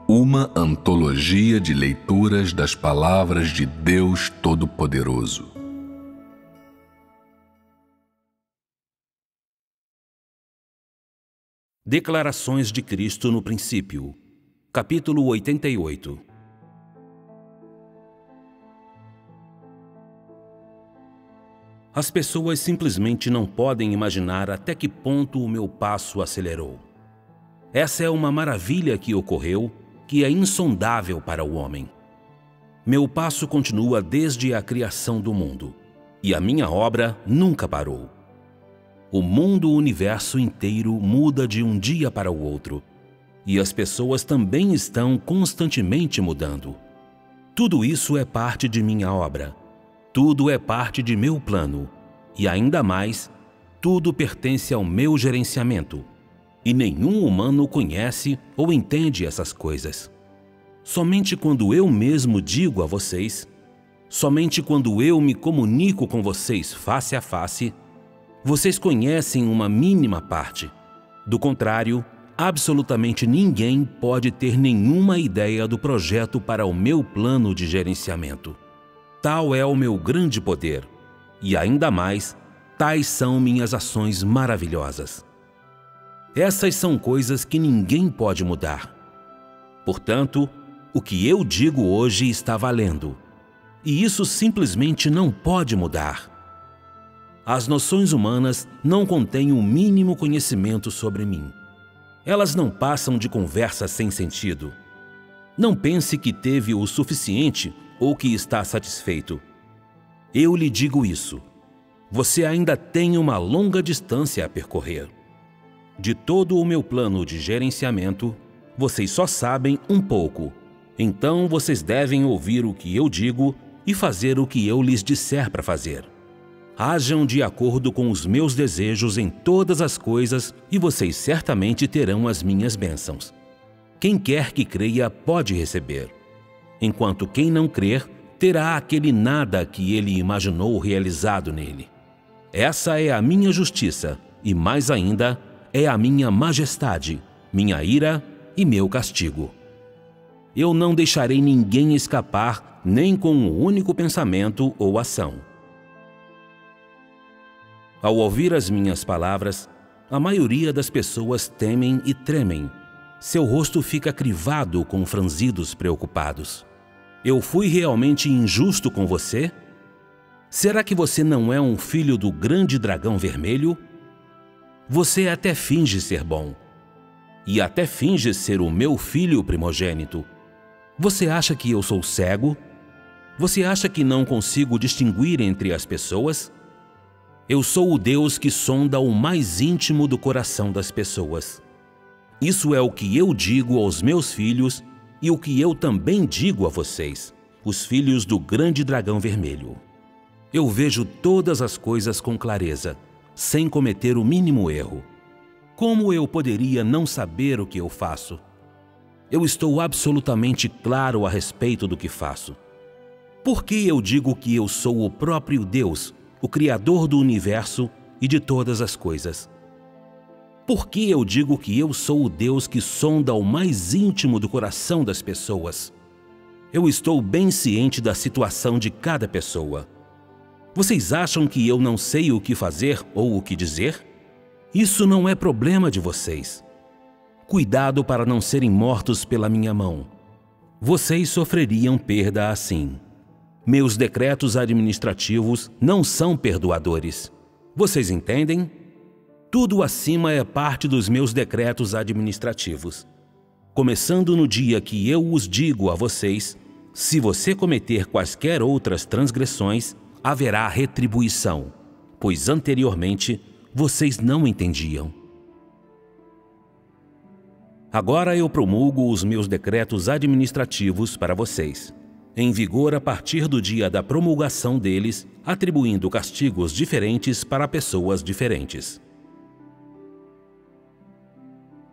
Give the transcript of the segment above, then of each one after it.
Uma antologia de leituras das palavras de Deus Todo-Poderoso. Declarações de Cristo no Princípio, capítulo 88. As pessoas simplesmente não podem imaginar até que ponto o meu passo acelerou. Essa é uma maravilha que ocorreu, que é insondável para o homem. Meu passo continua desde a criação do mundo, e a minha obra nunca parou. O mundo, o universo inteiro muda de um dia para o outro, e as pessoas também estão constantemente mudando. Tudo isso é parte de minha obra, tudo é parte de meu plano, e ainda mais, tudo pertence ao meu gerenciamento. E nenhum humano conhece ou entende essas coisas. Somente quando eu mesmo digo a vocês, somente quando eu me comunico com vocês face a face, vocês conhecem uma mínima parte. Do contrário, absolutamente ninguém pode ter nenhuma ideia do projeto para o meu plano de gerenciamento. Tal é o meu grande poder, e ainda mais, tais são minhas ações maravilhosas. Essas são coisas que ninguém pode mudar. Portanto, o que eu digo hoje está valendo, e isso simplesmente não pode mudar. As noções humanas não contêm o mínimo conhecimento sobre mim. Elas não passam de conversas sem sentido. Não pense que teve o suficiente ou que está satisfeito. Eu lhe digo isso. Você ainda tem uma longa distância a percorrer. De todo o meu plano de gerenciamento, vocês só sabem um pouco. Então vocês devem ouvir o que eu digo e fazer o que eu lhes disser para fazer. Hajam de acordo com os meus desejos em todas as coisas e vocês certamente terão as minhas bênçãos. Quem quer que creia pode receber, enquanto quem não crer terá aquele nada que ele imaginou realizado nele. Essa é a minha justiça e, mais ainda, é a minha majestade, minha ira e meu castigo. Eu não deixarei ninguém escapar nem com um único pensamento ou ação. Ao ouvir as minhas palavras, a maioria das pessoas temem e tremem. Seu rosto fica crivado com franzidos preocupados. Eu fui realmente injusto com você? Será que você não é um filho do grande dragão vermelho? Você até finge ser bom. E até finge ser o meu filho primogênito. Você acha que eu sou cego? Você acha que não consigo distinguir entre as pessoas? Eu sou o Deus que sonda o mais íntimo do coração das pessoas. Isso é o que eu digo aos meus filhos e o que eu também digo a vocês, os filhos do grande dragão vermelho. Eu vejo todas as coisas com clareza, sem cometer o mínimo erro. Como eu poderia não saber o que eu faço? Eu estou absolutamente claro a respeito do que faço. Por que eu digo que eu sou o próprio Deus, o Criador do universo e de todas as coisas? Por que eu digo que eu sou o Deus que sonda o mais íntimo do coração das pessoas? Eu estou bem ciente da situação de cada pessoa. Vocês acham que eu não sei o que fazer ou o que dizer? Isso não é problema de vocês. Cuidado para não serem mortos pela minha mão. Vocês sofreriam perda assim. Meus decretos administrativos não são perdoadores. Vocês entendem? Tudo acima é parte dos meus decretos administrativos. Começando no dia que eu os digo a vocês, se você cometer quaisquer outras transgressões, haverá retribuição, pois anteriormente vocês não entendiam. Agora eu promulgo os meus decretos administrativos para vocês, em vigor a partir do dia da promulgação deles, atribuindo castigos diferentes para pessoas diferentes.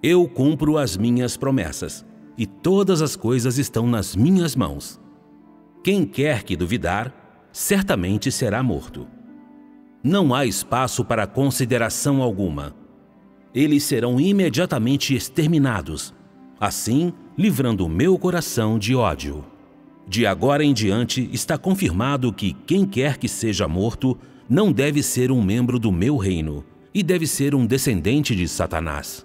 Eu cumpro as minhas promessas, e todas as coisas estão nas minhas mãos. Quem quer que duvidar, certamente será morto. Não há espaço para consideração alguma. Eles serão imediatamente exterminados. assim livrando o meu coração de ódio. De agora em diante está confirmado que quem quer que seja morto não deve ser um membro do meu reino e deve ser um descendente de Satanás.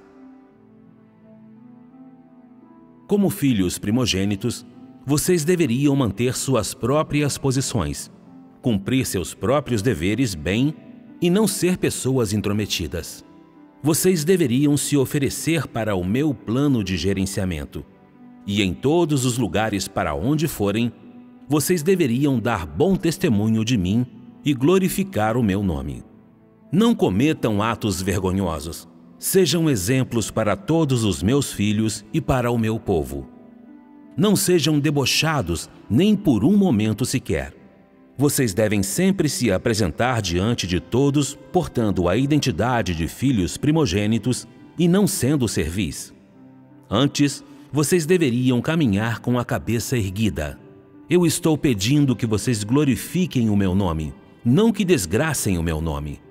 Como filhos primogênitos, vocês deveriam manter suas próprias posições, cumprir seus próprios deveres bem e não ser pessoas intrometidas. Vocês deveriam se oferecer para o meu plano de gerenciamento. E em todos os lugares para onde forem, vocês deveriam dar bom testemunho de mim e glorificar o meu nome. Não cometam atos vergonhosos. Sejam exemplos para todos os meus filhos e para o meu povo. Não sejam debochados nem por um momento sequer. Vocês devem sempre se apresentar diante de todos portando a identidade de filhos primogênitos e não sendo servis. Antes, vocês deveriam caminhar com a cabeça erguida. Eu estou pedindo que vocês glorifiquem o meu nome, não que desgracem o meu nome.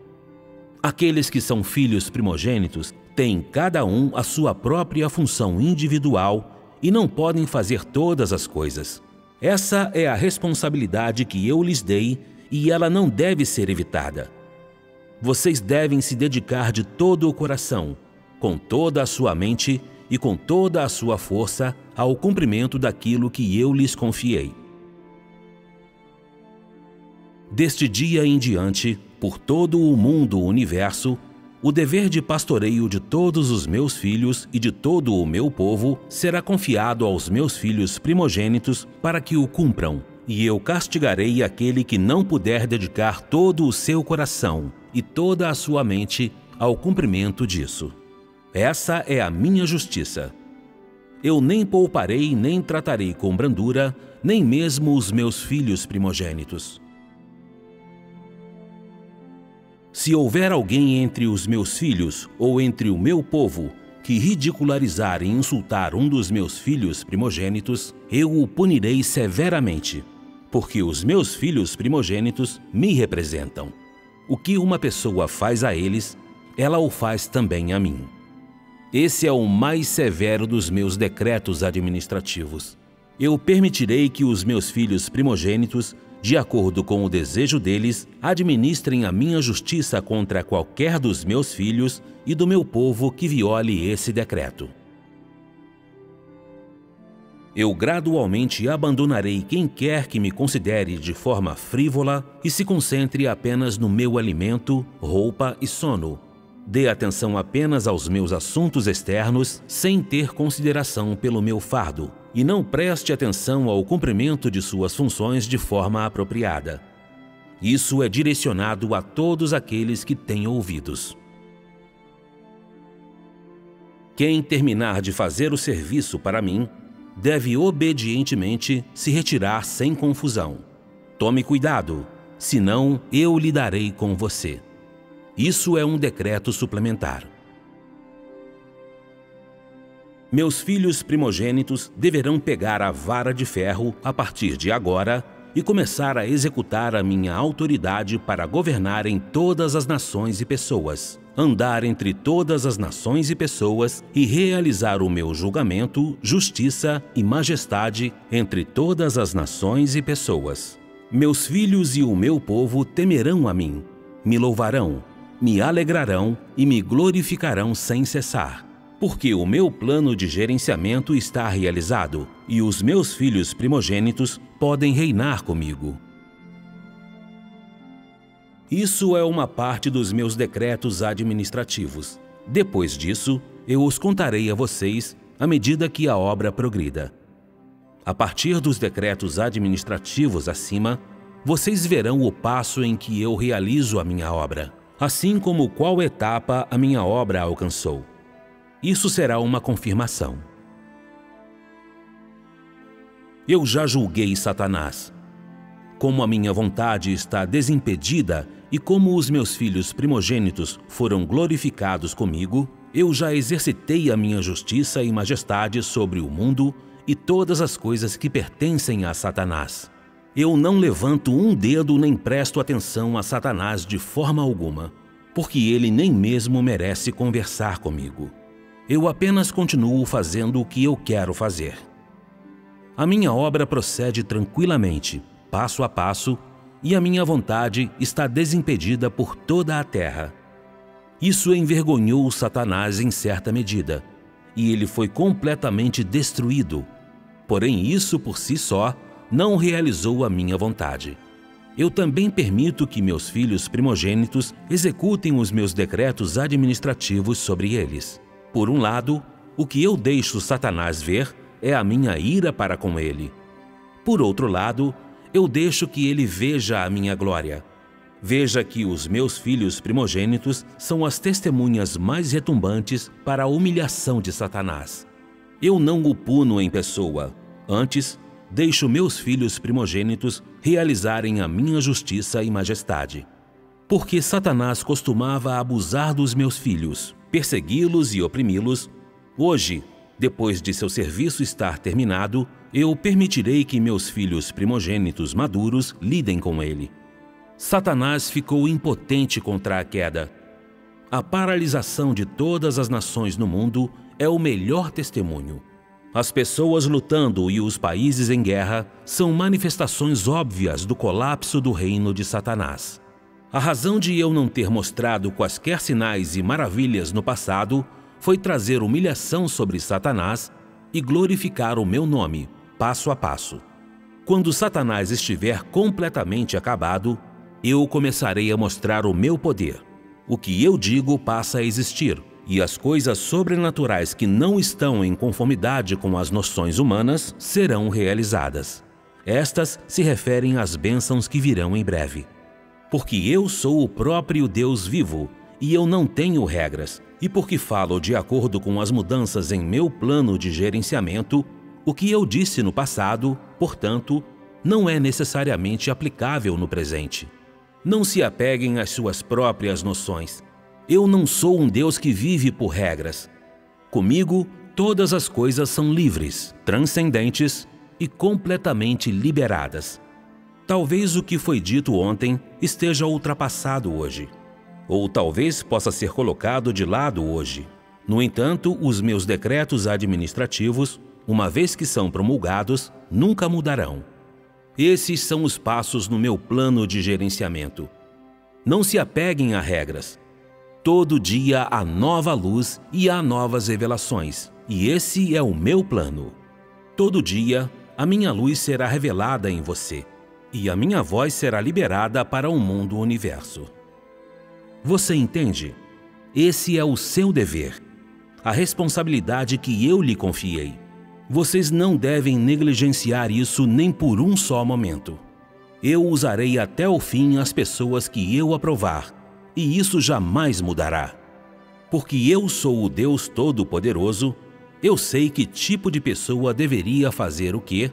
Aqueles que são filhos primogênitos têm cada um a sua própria função individual e não podem fazer todas as coisas. Essa é a responsabilidade que eu lhes dei e ela não deve ser evitada. Vocês devem se dedicar de todo o coração, com toda a sua mente e com toda a sua força ao cumprimento daquilo que eu lhes confiei. Deste dia em diante, por todo o mundo universo, o dever de pastoreio de todos os meus filhos e de todo o meu povo será confiado aos meus filhos primogênitos para que o cumpram, e eu castigarei aquele que não puder dedicar todo o seu coração e toda a sua mente ao cumprimento disso. Essa é a minha justiça. Eu nem pouparei nem tratarei com brandura, nem mesmo os meus filhos primogênitos. Se houver alguém entre os meus filhos ou entre o meu povo que ridicularizar e insultar um dos meus filhos primogênitos, eu o punirei severamente, porque os meus filhos primogênitos me representam. O que uma pessoa faz a eles, ela o faz também a mim. Esse é o mais severo dos meus decretos administrativos. Eu permitirei que os meus filhos primogênitos, de acordo com o desejo deles, administrem a minha justiça contra qualquer dos meus filhos e do meu povo que viole esse decreto. Eu gradualmente abandonarei quem quer que me considere de forma frívola e se concentre apenas no meu alimento, roupa e sono. Dê atenção apenas aos meus assuntos externos, sem ter consideração pelo meu fardo, e não preste atenção ao cumprimento de suas funções de forma apropriada. Isso é direcionado a todos aqueles que têm ouvidos. Quem terminar de fazer o serviço para mim, deve obedientemente se retirar sem confusão. Tome cuidado, senão eu lidarei com você. Isso é um decreto suplementar. Meus filhos primogênitos deverão pegar a vara de ferro a partir de agora e começar a executar a minha autoridade para governar em todas as nações e pessoas, andar entre todas as nações e pessoas e realizar o meu julgamento, justiça e majestade entre todas as nações e pessoas. Meus filhos e o meu povo temerão a mim, me louvarão, me alegrarão e me glorificarão sem cessar, porque o meu plano de gerenciamento está realizado e os meus filhos primogênitos podem reinar comigo. Isso é uma parte dos meus decretos administrativos. Depois disso, eu os contarei a vocês à medida que a obra progrida. A partir dos decretos administrativos acima, vocês verão o passo em que eu realizo a minha obra, assim como qual etapa a minha obra alcançou. Isso será uma confirmação. Eu já julguei Satanás. Como a minha vontade está desimpedida e como os meus filhos primogênitos foram glorificados comigo, eu já exercitei a minha justiça e majestade sobre o mundo e todas as coisas que pertencem a Satanás. Eu não levanto um dedo nem presto atenção a Satanás de forma alguma, porque ele nem mesmo merece conversar comigo. Eu apenas continuo fazendo o que eu quero fazer. A minha obra procede tranquilamente, passo a passo, e a minha vontade está desimpedida por toda a terra. Isso envergonhou Satanás em certa medida, e ele foi completamente destruído. Porém, isso por si só não realizou a minha vontade. Eu também permito que meus filhos primogênitos executem os meus decretos administrativos sobre eles. Por um lado, o que eu deixo Satanás ver é a minha ira para com ele. Por outro lado, eu deixo que ele veja a minha glória. Veja que os meus filhos primogênitos são as testemunhas mais retumbantes para a humilhação de Satanás. Eu não o puno em pessoa, antes deixo meus filhos primogênitos realizarem a minha justiça e majestade. Porque Satanás costumava abusar dos meus filhos, persegui-los e oprimi-los, hoje, depois de seu serviço estar terminado, eu permitirei que meus filhos primogênitos maduros lidem com ele. Satanás ficou impotente contra a queda. A paralisação de todas as nações no mundo é o melhor testemunho. As pessoas lutando e os países em guerra são manifestações óbvias do colapso do reino de Satanás. A razão de eu não ter mostrado quaisquer sinais e maravilhas no passado foi trazer humilhação sobre Satanás e glorificar o meu nome, passo a passo. Quando Satanás estiver completamente acabado, eu começarei a mostrar o meu poder. O que eu digo passa a existir, e as coisas sobrenaturais que não estão em conformidade com as noções humanas serão realizadas. Estas se referem às bênçãos que virão em breve. Porque eu sou o próprio Deus vivo, e eu não tenho regras, e porque falo de acordo com as mudanças em meu plano de gerenciamento, o que eu disse no passado, portanto, não é necessariamente aplicável no presente. Não se apeguem às suas próprias noções. Eu não sou um Deus que vive por regras. Comigo, todas as coisas são livres, transcendentes e completamente liberadas. Talvez o que foi dito ontem esteja ultrapassado hoje. Ou talvez possa ser colocado de lado hoje. No entanto, os meus decretos administrativos, uma vez que são promulgados, nunca mudarão. Esses são os passos no meu plano de gerenciamento. Não se apeguem a regras. Todo dia há nova luz e há novas revelações, e esse é o meu plano. Todo dia, a minha luz será revelada em você, e a minha voz será liberada para o mundo universo. Você entende? Esse é o seu dever, a responsabilidade que eu lhe confiei. Vocês não devem negligenciar isso nem por um só momento. Eu usarei até o fim as pessoas que eu aprovar, e isso jamais mudará. Porque eu sou o Deus Todo-Poderoso, eu sei que tipo de pessoa deveria fazer o quê,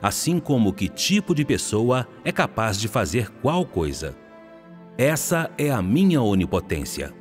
assim como que tipo de pessoa é capaz de fazer qual coisa. Essa é a minha onipotência.